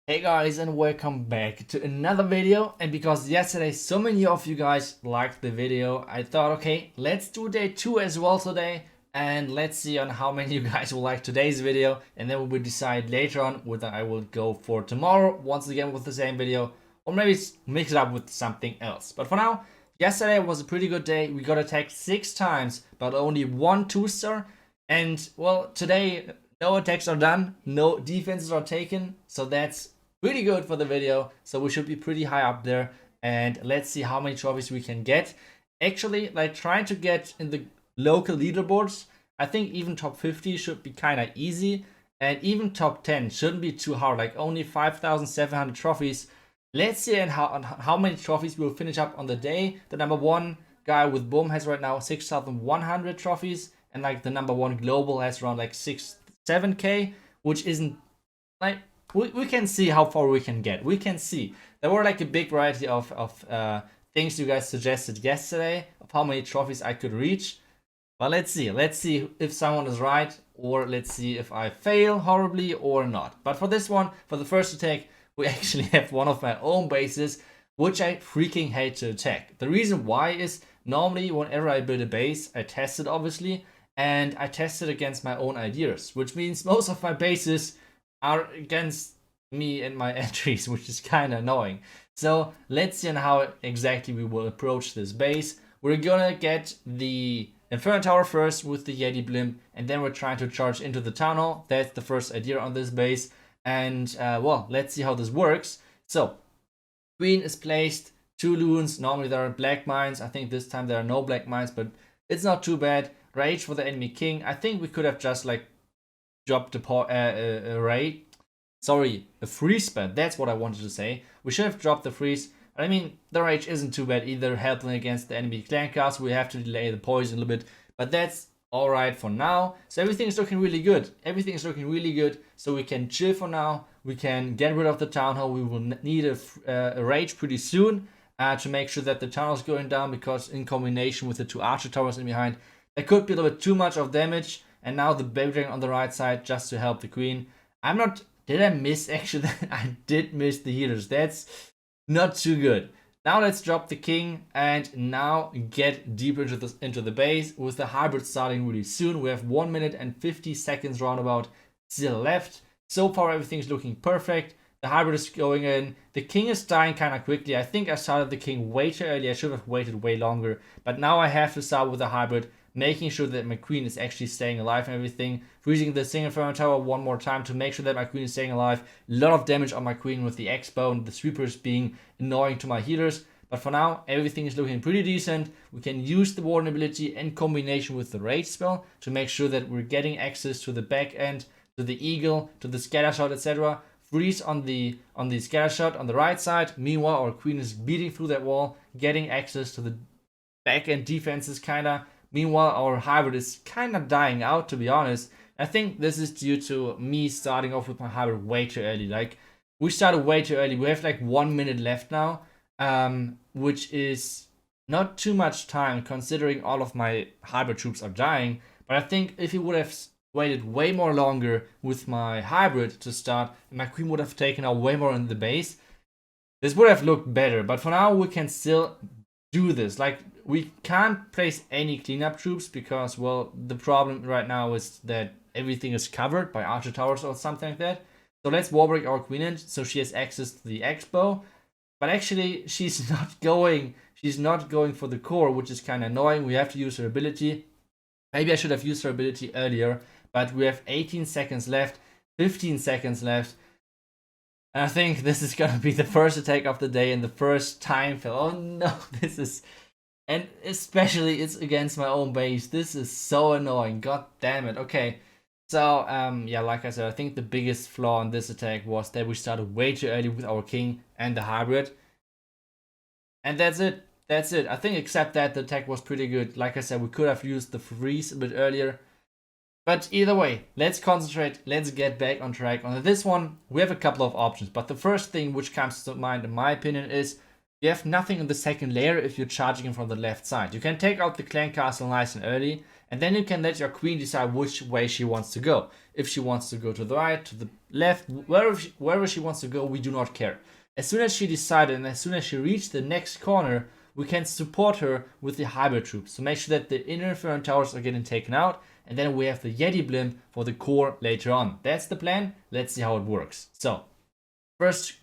Hey guys, and welcome back to another video. And because yesterday so many of you guys liked the video, I thought, okay, let's do day 2 as well today, and let's see on how many you guys will like today's video, and then we will decide later on whether I will go for tomorrow once again with the same video, or maybe mix it up with something else. But for now, yesterday was a pretty good day. We got attacked 6 times but only 1 2-star, and well, today no attacks are done, no defenses are taken, so that's pretty good for the video. So we should be pretty high up there, and let's see how many trophies we can get. Actually, like, trying to get in the local leaderboards, I think even top 50 should be kind of easy, and even top 10 shouldn't be too hard, like only 5,700 trophies. Let's see on how many trophies we'll finish up on the day. The number 1 guy with Boom has right now 6,100 trophies, and like the number 1 global has around like 7k, which isn't like, we can see how far we can get. We can see there were like a big variety of things you guys suggested yesterday of how many trophies I could reach. But let's see if someone is right, or let's see if I fail horribly or not. But for this one, for the first attack, we actually have one of my own bases, which I freaking hate to attack. The reason why is, normally whenever I build a base, I test it obviously, and I test it against my own ideas, which means most of my bases are against me and my entries, which is kind of annoying. So let's see on how exactly we will approach this base. We're gonna get the Inferno Tower first with the Yeti Blimp, and then we're trying to charge into the Town Hall. That's the first idea on this base, and well, let's see how this works. So Queen is placed, 2 loons. Normally there are black mines. I think this time there are no black mines, but it's not too bad. Rage for the enemy king. I think we could have just like dropped a raid. Sorry, a freeze spell. That's what I wanted to say. We should have dropped the freeze. I mean, the rage isn't too bad either, helping against the enemy clan cast. We have to delay the poison a little bit, but that's alright for now. So everything is looking really good. Everything is looking really good. So we can chill for now. We can get rid of the town hall. We will need a rage pretty soon to make sure that the town hall is going down, because in combination with the 2 archer towers in behind, there could be a little bit too much of damage. And now the baby dragon on the right side just to help the queen. Did I miss? Actually, I did miss the healers. That's not too good. Now let's drop the king and now get deeper into the base with the hybrid starting really soon. We have 1 minute and 50 seconds roundabout still left. So far everything's looking perfect. The hybrid is going in. The king is dying kind of quickly. I think I started the king way too early. I should have waited way longer. But now I have to start with the hybrid, making sure that my queen is actually staying alive and everything. Freezing the single Inferno Tower one more time to make sure that my queen is staying alive. A lot of damage on my queen with the X-bow and the sweepers being annoying to my healers. But for now, everything is looking pretty decent. We can use the warden ability in combination with the rage spell to make sure that we're getting access to the back end, to the eagle, to the scatter shot, etc. Freeze on the scatter shot on the right side. Meanwhile, our queen is beating through that wall, getting access to the back end defenses kinda. Meanwhile, our hybrid is kind of dying out, to be honest. I think this is due to me starting off with my hybrid way too early. Like, we started way too early. We have like 1 minute left now, which is not too much time considering all of my hybrid troops are dying. But I think if you would have waited way more longer with my hybrid to start, my queen would have taken out way more in the base, this would have looked better. But for now, we can still do this. Like, we can't place any cleanup troops because, well, the problem right now is that everything is covered by archer towers or something like that. So let's warbreak our queen in so she has access to the X-bow. But actually, she's not going for the core, which is kind of annoying. We have to use her ability. Maybe I should have used her ability earlier, but we have 18 seconds left, 15 seconds left. And I think this is gonna be the first attack of the day and the first time fail. Oh no, this is... And especially it's against my own base. This is so annoying. God damn it. Okay. So, yeah, like I said, I think the biggest flaw in this attack was that we started way too early with our king and the hybrid. And that's it. That's it. I think except that the attack was pretty good. Like I said, we could have used the freeze a bit earlier. But either way, let's concentrate. Let's get back on track. On this one, we have a couple of options. But the first thing which comes to mind, in my opinion, is you have nothing in the second layer if you're charging in from the left side. You can take out the clan castle nice and early, And then you can let your queen decide which way she wants to go. If she wants to go to the right, to the left, wherever she wants to go, we do not care. As soon as she decided and as soon as she reached the next corner, we can support her with the hybrid troops to make sure that the inner Inferno towers are getting taken out, and then we have the Yeti blimp for the core later on. That's the plan. Let's see how it works. So, first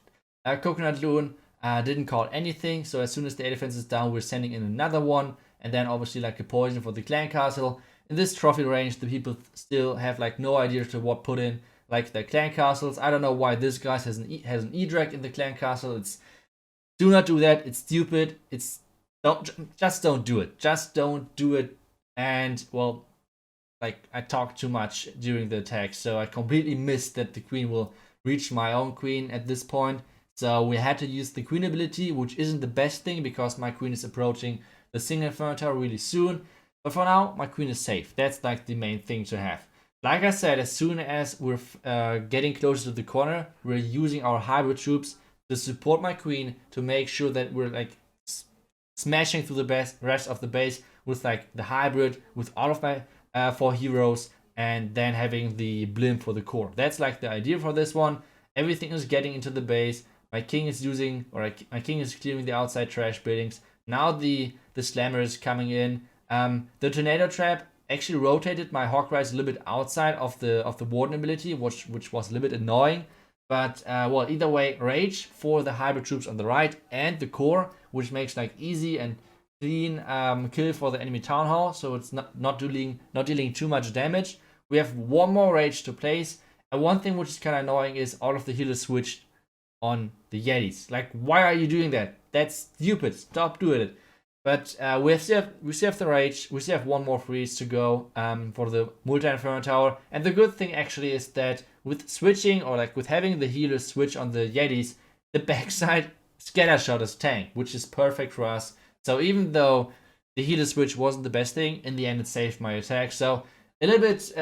Coconut Loon didn't call anything, so as soon as the air defense is down, we're sending in another one, and then obviously like a poison for the clan castle. In this trophy range, the people still have like no idea to what put in like the clan castles. I don't know why this guy has an E-Drag in the clan castle. Do not do that. It's stupid. Just don't do it. Just don't do it. And well, like I talked too much during the attack, so I completely missed that the queen will reach my own queen at this point. So we had to use the queen ability, which isn't the best thing because my queen is approaching the single Inferno tower really soon. But for now, my queen is safe. That's like the main thing to have. Like I said, as soon as we're getting closer to the corner, we're using our hybrid troops to support my queen to make sure that we're like smashing through the rest of the base with like the hybrid, with all of my 4 heroes, and then having the blimp for the core. That's like the idea for this one. Everything is getting into the base. My king is my king is clearing the outside trash buildings. Now the slammer is coming in. The tornado trap actually rotated my Hawk Rise a little bit outside of the warden ability, which was a little bit annoying. But well, either way, rage for the hybrid troops on the right and the core, which makes like easy and clean kill for the enemy town hall, so it's not dealing too much damage. We have one more rage to place, and one thing which is kind of annoying is all of the healers switched on the Yetis. Like, why are you doing that? That's stupid. Stop doing it. But we still have the rage. We still have one more freeze to go for the multi-Inferno tower. And the good thing actually is that with switching, or like with having the healers switch on the Yetis, the backside scattershot is tank, which is perfect for us. So even though the healer switch wasn't the best thing, in the end it saved my attack. So a little bit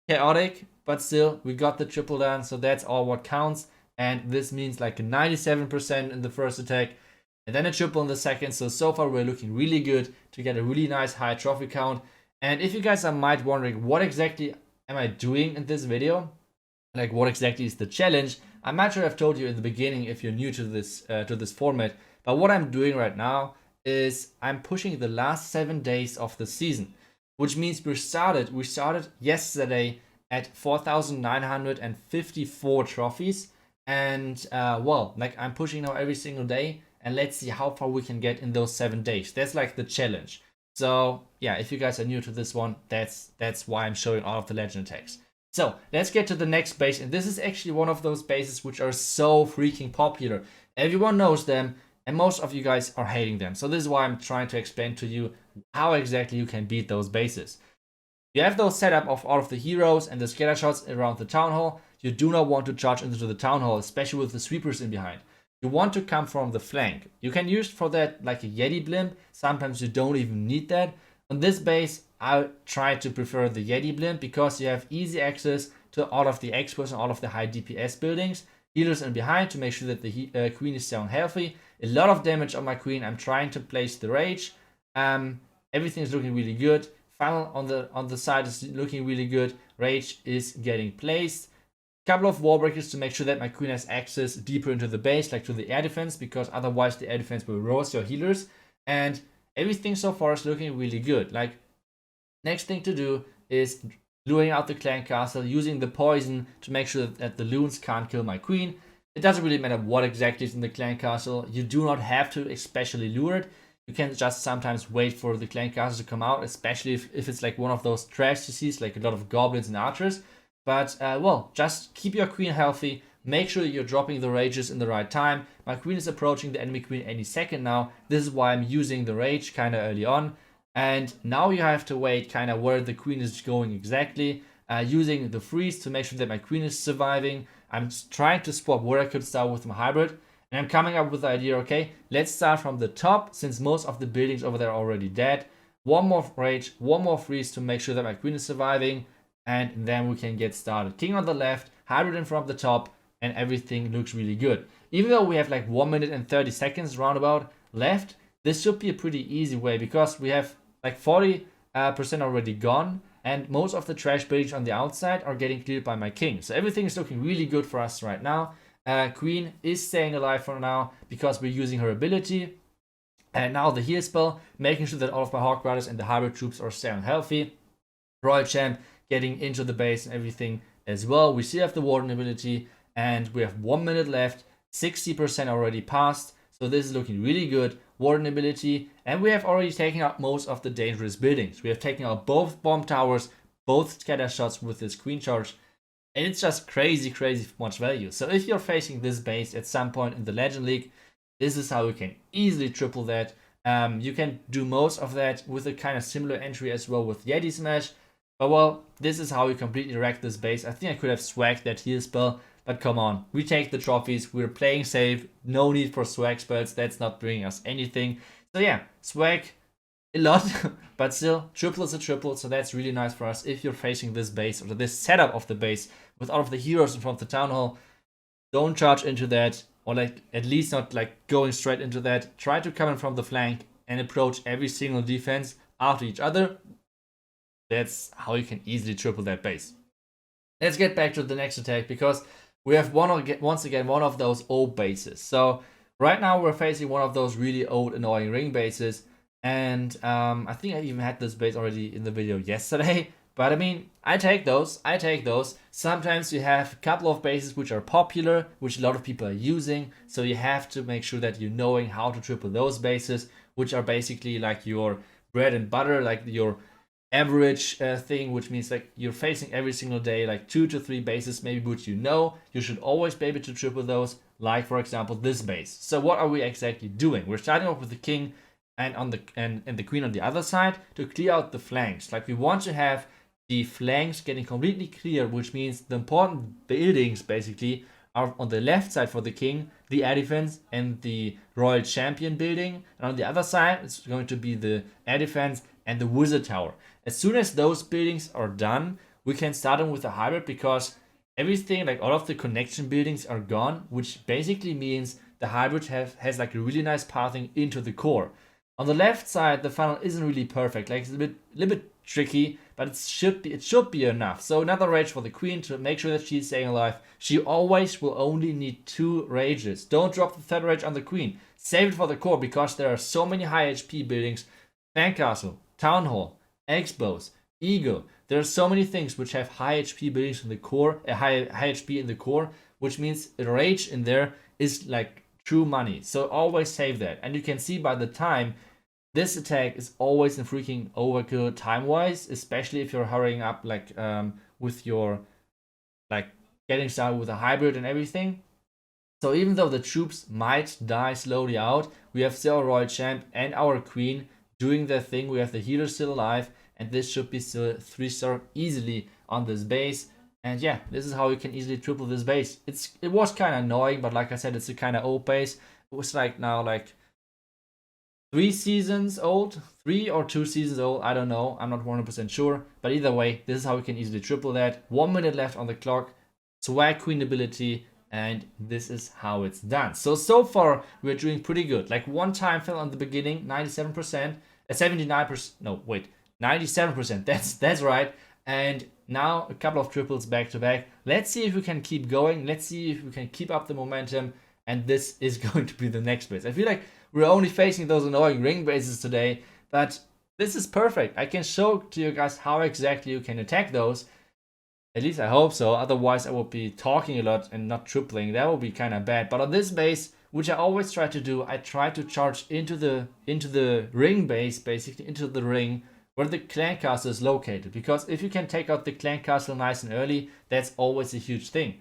chaotic, but still we got the triple done. So that's all what counts. And this means like a 97% in the first attack, and then a triple in the second. So far we're looking really good to get a really nice high trophy count. And if you guys are might wondering what exactly am I doing in this video, like what exactly is the challenge, I'm not sure I've told you in the beginning if you're new to this format. But what I'm doing right now is I'm pushing the last 7 days of the season, which means we started yesterday at 4,954 trophies. And well, like I'm pushing now every single day, and let's see how far we can get in those 7 days. That's like the challenge. So yeah, if you guys are new to this one, that's why I'm showing all of the legend attacks. So let's get to the next base, and this is actually one of those bases which are so freaking popular. Everyone knows them, and most of you guys are hating them. So this is why I'm trying to explain to you how exactly you can beat those bases. You have those set up of all of the heroes and the scatter shots around the town hall. You do not want to charge into the town hall, especially with the sweepers in behind. You want to come from the flank. You can use for that like a Yeti blimp. Sometimes you don't even need that. On this base, I try to prefer the Yeti blimp because you have easy access to all of the experts and all of the high DPS buildings. Healers in behind to make sure that the queen is sound healthy. A lot of damage on my queen. I'm trying to place the rage. Everything is looking really good. Funnel on the side is looking really good. Rage is getting placed. Couple of wall breakers to make sure that my queen has access deeper into the base, like to the air defense, because otherwise the air defense will roast your healers. And everything so far is looking really good. Like, next thing to do is luring out the clan castle, using the poison to make sure that the loons can't kill my queen. It doesn't really matter what exactly is in the clan castle. You do not have to especially lure it. You can just sometimes wait for the clan castle to come out, especially if it's like one of those trash CCs, like a lot of goblins and archers. But, well, just keep your queen healthy. Make sure you're dropping the rages in the right time. My queen is approaching the enemy queen any second now. This is why I'm using the rage kind of early on. And now you have to wait kind of where the queen is going exactly. Using the freeze to make sure that my queen is surviving. I'm trying to spot where I could start with my hybrid. And I'm coming up with the idea, okay, let's start from the top, since most of the buildings over there are already dead. One more rage, one more freeze to make sure that my queen is surviving. And then we can get started. King on the left, hybrid in front of the top, and everything looks really good. Even though we have like 1 minute and 30 seconds roundabout left, this should be a pretty easy way because we have like 40 percent already gone, and most of the trash buildings on the outside are getting cleared by my king. So everything is looking really good for us right now. Queen is staying alive for now because we're using her ability. And now the heal spell, making sure that all of my Hawk Riders and the hybrid troops are staying healthy. Royal Champ getting into the base and everything as well. We still have the Warden ability, and we have 1 minute left. 60% already passed, so this is looking really good. Warden ability, and we have already taken out most of the dangerous buildings. We have taken out both bomb towers, both scatter shots with this queen charge, and it's just crazy much value. So if you're facing this base at some point in the Legend League, this is how you can easily triple that. You can do most of that with a kind of similar entry as well with Yeti Smash. But well, this is how you completely wreck this base. I think I could have swagged that heal spell, but come on, we take the trophies, we're playing safe, no need for swag spells, that's not bringing us anything. So yeah, swag a lot, but still, triple is a triple, so that's really nice for us if you're facing this base, or this setup of the base, with all of the heroes in front of the Town Hall. Don't charge into that, or like at least not like going straight into that. Try to come in from the flank and approach every single defense after each other. That's how you can easily triple that base. Let's get back to the next attack, because we have once again one of those old bases. So right now we're facing one of those really old annoying ring bases, and I think I even had this base already in the video yesterday. But I mean, I take those. Sometimes you have a couple of bases which are popular, which a lot of people are using, so you have to make sure that you're knowing how to triple those bases, which are basically like your bread and butter, like your average thing, which means like you're facing every single day like 2 to 3 bases maybe, which you should always be able to triple those, like for example this base. So what are we exactly doing? We're starting off with the king and the queen on the other side to clear out the flanks. Like we want to have the flanks getting completely clear, which means the important buildings basically are on the left side for the king, the air defense and the royal champion building, and on the other side it's going to be the air defense and the wizard tower. As soon as those buildings are done, we can start them with a hybrid, because everything, like all of the connection buildings are gone, which basically means the hybrid has like a really nice pathing into the core. On the left side, the funnel isn't really perfect, like it's a little bit tricky, but it should be enough. So another rage for the queen to make sure that she's staying alive. She always will only need 2 rages. Don't drop the 3rd rage on the queen. Save it for the core, because there are so many high HP buildings. Fan Castle, Town Hall, Expos, Eagle. There are so many things which have high HP buildings in the core, high HP in the core, which means a rage in there is like true money. So always save that. And you can see by the time, this attack is always in freaking overkill time-wise, especially if you're hurrying up like with your like getting started with a hybrid and everything. So even though the troops might die slowly out, we have still Royal Champ and our queen doing their thing. We have the healer still alive, and this should be still 3-star easily on this base. And yeah, this is how you can easily triple this base. It was kind of annoying, but like I said, it's a kind of old base. It was like now like 3 seasons old, 3 or 2 seasons old, I don't know, I'm not 100% sure. But either way, this is how we can easily triple that. 1 minute left on the clock, swag queen ability, and this is how it's done. So far we're doing pretty good. Like one time fell on the beginning, 97%, 79%, no wait, 97%, that's right. And now a couple of triples back to back. Let's see if we can keep going. Let's see if we can keep up the momentum, and this is going to be the next base. I feel like we're only facing those annoying ring bases today, but this is perfect. I can show to you guys how exactly you can attack those. At least I hope so, otherwise I would be talking a lot and not tripling. That would be kind of bad. But on this base, which I always try to do, I try to charge into the ring base, basically into the ring where the clan castle is located. Because if you can take out the clan castle nice and early, that's always a huge thing.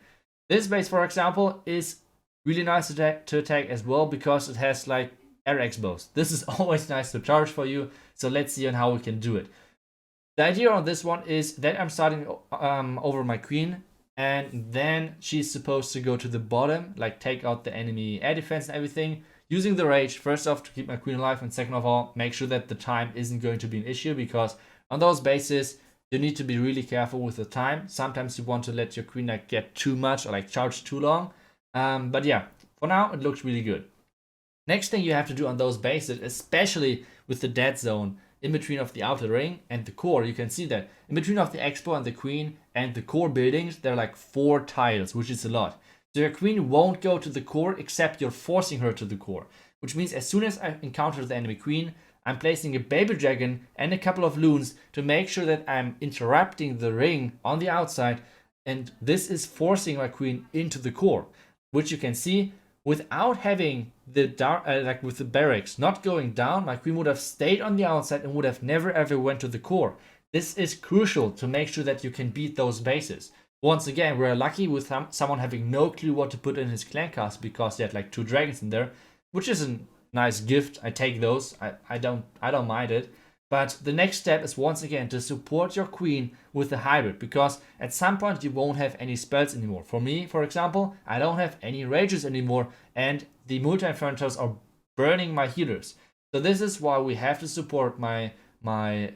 This base, for example, is really nice to attack as well, because it has like air expos. This is always nice to charge for you. So let's see on how we can do it. The idea on this one is that I'm starting over my queen, and then she's supposed to go to the bottom, like take out the enemy air defense and everything, using the rage, first off to keep my queen alive, and second of all, make sure that the time isn't going to be an issue, because on those bases, you need to be really careful with the time. Sometimes you want to let your queen like get too much or like charge too long. But yeah, for now, it looks really good. Next thing you have to do on those bases, especially with the dead zone, in between of the outer ring and the core. You can see that in between of the expo and the queen and the core buildings, there are like 4 tiles, which is a lot. So your queen won't go to the core except you're forcing her to the core, which means as soon as I encounter the enemy queen, I'm placing a baby dragon and a couple of loons to make sure that I'm interrupting the ring on the outside, and this is forcing my queen into the core, which you can see without having the like with the barracks not going down, my queen would have stayed on the outside and would have never ever went to the core. This is crucial to make sure that you can beat those bases. Once again, we're lucky with someone having no clue what to put in his clan castle because he had like 2 dragons in there, which is a nice gift. I take those. I don't mind it. But the next step is once again to support your queen with the hybrid, because at some point you won't have any spells anymore. For me, for example, I don't have any rages anymore, and the multi-infernos are burning my healers. So this is why we have to support my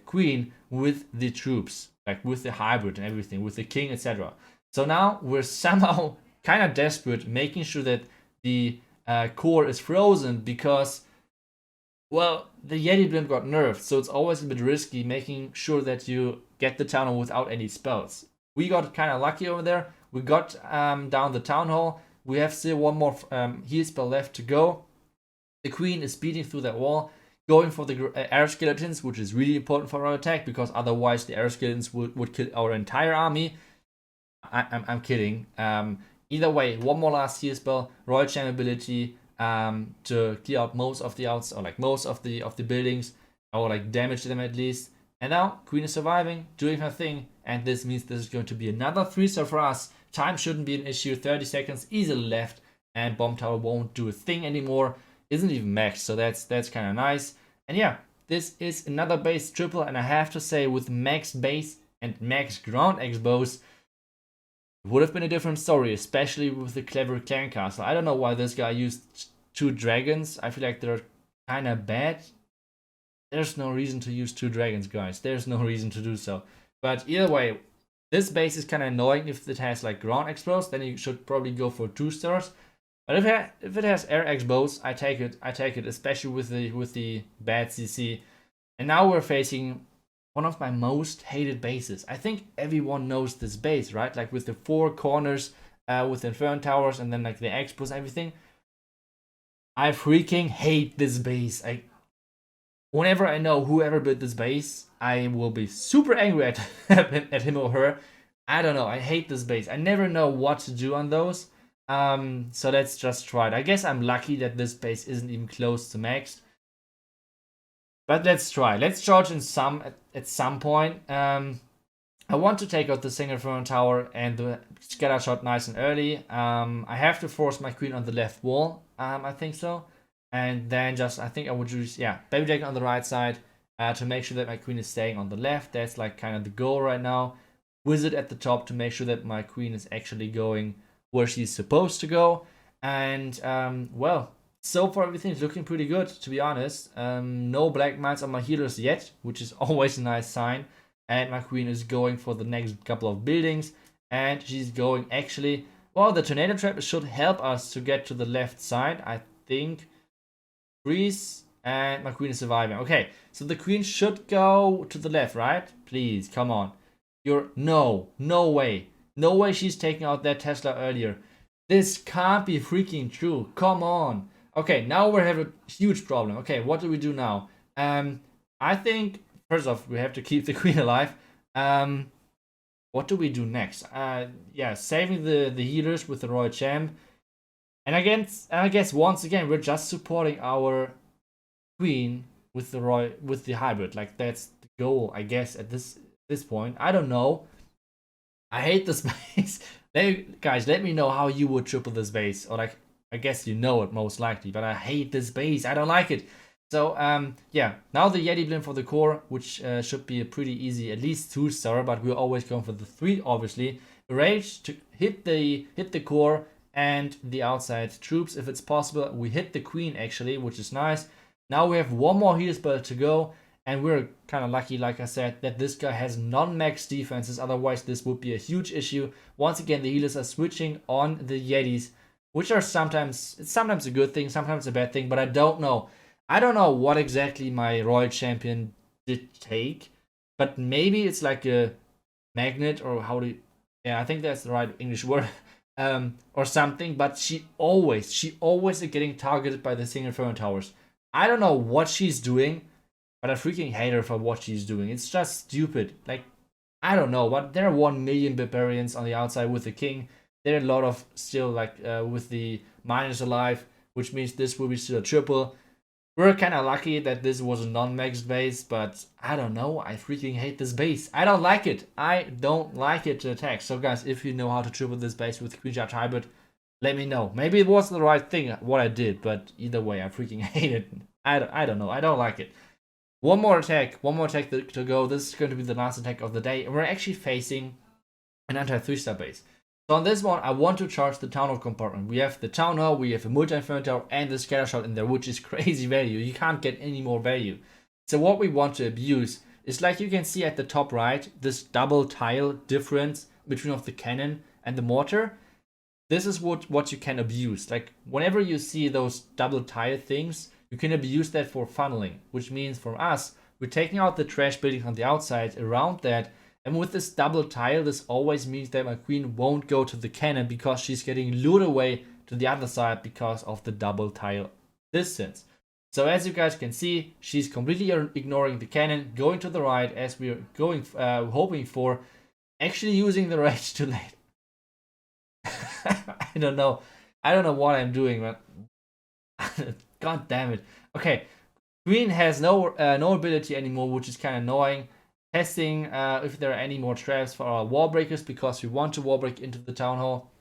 queen with the troops, like with the hybrid and everything, with the king, etc. So now we're somehow kind of desperate, making sure that the core is frozen because, well, the Yeti blimp got nerfed, so it's always a bit risky making sure that you get the town hall without any spells. We got kind of lucky over there. We got down the town hall. We have still one more heal spell left to go. The queen is beating through that wall, going for the air skeletons, which is really important for our attack, because otherwise the air skeletons would kill our entire army. I'm kidding. Either way, one more last heal spell, Royal Champ ability, to clear out most of the outs, or like most of the buildings, or like damage them at least. And now queen is surviving, doing her thing, and this means this is going to be another 3-star for us. Time shouldn't be an issue. 30 seconds easily left, and bomb tower won't do a thing anymore. Isn't even maxed, so that's kind of nice. And yeah, this is another base triple, and I have to say, with max base and max ground expos, it would have been a different story, especially with the clever clan castle. I don't know why this guy used 2 dragons. I feel like they're kind of bad. There's no reason to use 2 dragons, guys. There's no reason to do so. But either way, this base is kind of annoying. If it has like ground expos, then you should probably go for 2 stars. But if it has air expos, I take it. I take it, especially with the bad CC. And now we're facing one of my most hated bases. I think everyone knows this base, right? Like with the 4 corners, with the Inferno towers, and then like the expos and everything. I freaking hate this base. Whenever I know whoever built this base, I will be super angry at him or her. I don't know. I hate this base. I never know what to do on those. So let's just try it. I guess I'm lucky that this base isn't even close to maxed. But let's try. Let's charge in at some point. I want to take out the single Inferno tower and the scatter shot nice and early. I have to force my queen on the left wall. I think so. And then I think I would use, baby dragon on the right side to make sure that my queen is staying on the left. That's like kind of the goal right now. Wizard at the top to make sure that my queen is actually going where she's supposed to go. And, well, so far everything's looking pretty good, to be honest. No black mines on my healers yet, which is always a nice sign. And my queen is going for the next couple of buildings. And she's going actually, well, the tornado trap should help us to get to the left side, I think. Freeze, and my queen is surviving. Okay, so the queen should go to the left, right? Please, come on. No way. No way she's taking out that Tesla earlier. This can't be freaking true. Come on. Okay, now we have a huge problem. Okay, what do we do now? I think, first off, we have to keep the queen alive. What do we do next? Saving the healers with the Royal Champ. And I guess once again we're just supporting our queen with the hybrid. Like that's the goal, I guess, at this point. I don't know. I hate this base. Guys, let me know how you would triple this base, or like I guess you know it most likely. But I hate this base. I don't like it. So now the Yeti blimp for the core, which should be a pretty easy, at least 2-star. But we're always going for the 3, obviously. Rage to hit the core and the outside troops if it's possible. We hit the queen actually, which is nice. Now we have one more heal spell to go, and we're kind of lucky, like I said, that this guy has non-max defenses. Otherwise this would be a huge issue. Once again, the healers are switching on the Yetis, which are sometimes a good thing, sometimes a bad thing, but I don't know what exactly my Royal Champion did take, but maybe it's like a magnet, or how do you, yeah, I think that's the right English word, or something. But she always is getting targeted by the single Inferno towers. I don't know what she's doing, but I freaking hate her for what she's doing. It's just stupid. Like, I don't know, but there are 1 million barbarians on the outside with the king. There are a lot of still, like, with the miners alive, which means this will be still a triple. We're kind of lucky that this was a non-maxed base, but I don't know. I freaking hate this base. I don't like it. I don't like it to attack. So guys, if you know how to triple this base with Queen Charge Hybrid, let me know. Maybe it was the right thing, what I did, but either way, I freaking hate it. I don't know. I don't like it. One more attack to go. This is going to be the last attack of the day. And we're actually facing an anti-3-star base. So on this one, I want to charge the Town Hall compartment. We have the Town Hall, we have a multi-inferno tower, and the scatter shot in there, which is crazy value. You can't get any more value. So what we want to abuse is, like you can see at the top right, this double tile difference between of the cannon and the mortar. This is what you can abuse. Like, whenever you see those double tile things, you can abuse that for funneling, which means for us, we're taking out the trash building on the outside around that. And with this double tile, this always means that my queen won't go to the cannon because she's getting lured away to the other side because of the double tile distance. So as you guys can see, she's completely ignoring the cannon, going to the right as we're going, hoping for, actually using the rage too late. I don't know what I'm doing, man. God damn it. Okay, queen has no ability anymore, which is kind of annoying. Testing if there are any more traps for our wall breakers, because we want to wall break into the Town Hall.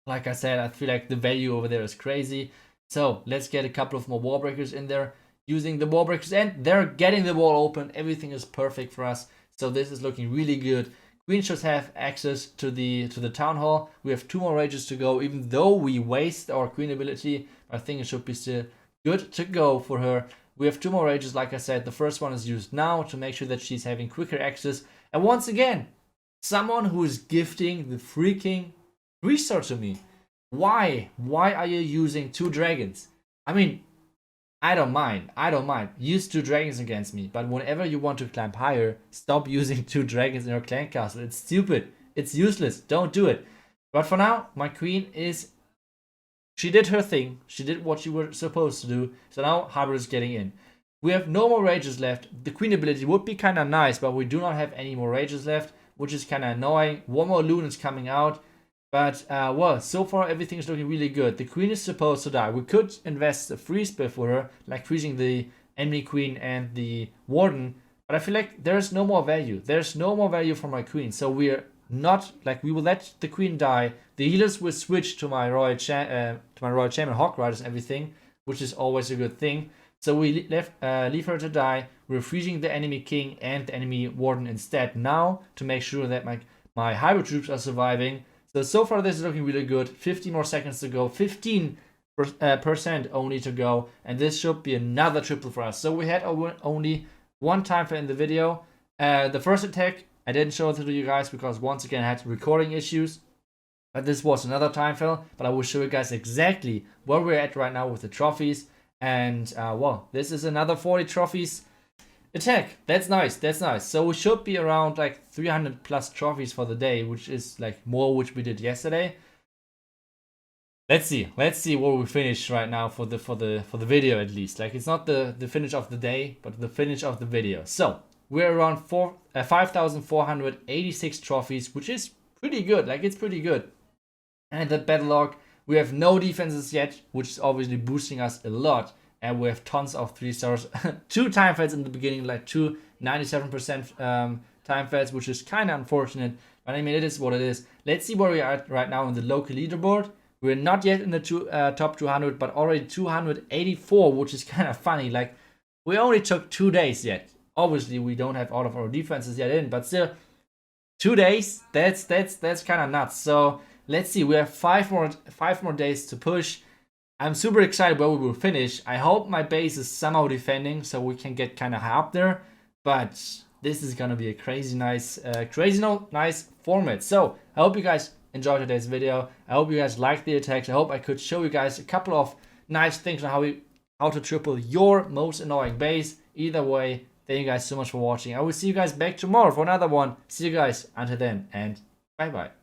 Like I said, I feel like the value over there is crazy. So let's get a couple of more wall breakers in there, using the wall breakers, and they're getting the wall open. Everything is perfect for us. So this is looking really good. Queen should have access to the Town Hall. We have 2 more rages to go, even though we waste our queen ability. I think it should be still good to go for her. We have 2 more rages, like I said. The first one is used now to make sure that she's having quicker access. And once again, someone who is gifting the freaking 3-star to me. Why? Why are you using 2 dragons? I mean, I don't mind. Use 2 dragons against me. But whenever you want to climb higher, stop using 2 dragons in your clan castle. It's stupid. It's useless. Don't do it. But for now, my queen is... She did her thing. She did what she was supposed to do. So now Hybrid is getting in. We have no more rages left. The queen ability would be kind of nice, but we do not have any more rages left, which is kind of annoying. 1 more loon is coming out. But, well, so far everything is looking really good. The queen is supposed to die. We could invest a freeze spell for her, like freezing the enemy queen and the warden. But I feel like there's no more value. There's no more value for my queen. So we're not, like, we will let the queen die. The healers will switch to my royal champion Hawk Riders and everything, which is always a good thing. So we leave her to die. We're freezing the enemy king and the enemy warden instead now to make sure that my hybrid troops are surviving. So far this is looking really good. 50 more seconds to go. 15% only to go, and this should be another triple for us. So we had only 1 time for in the video. The first attack I didn't show it to you guys because once again I had recording issues. But this was another time fill. But I will show you guys exactly where we're at right now with the trophies. And well, this is another 40 trophies attack. That's nice. That's nice. So we should be around like 300 plus trophies for the day, which is like more which we did yesterday. Let's see where we finish right now for the video at least. Like, it's not the finish of the day, but the finish of the video. So we're around 5,486 trophies, which is pretty good. Like, it's pretty good. And the battle log, we have no defenses yet, which is obviously boosting us a lot. And we have tons of 3 stars. 2 time fails in the beginning, like 2 97% time fails, which is kind of unfortunate. But I mean, it is what it is. Let's see where we are at right now in the local leaderboard. We're not yet in the top 200, but already 284, which is kind of funny. Like, we only took 2 days yet. Obviously, we don't have all of our defenses yet in, but still, 2 days. That's kind of nuts. So let's see. We have 5 more days to push. I'm super excited where we will finish. I hope my base is somehow defending, so we can get kind of high up there. But this is gonna be a crazy nice format. So I hope you guys enjoyed today's video. I hope you guys liked the attacks. I hope I could show you guys a couple of nice things on how to triple your most annoying base. Either way, Thank you guys so much for watching. I will see you guys back tomorrow for another one. See you guys until then, and bye bye.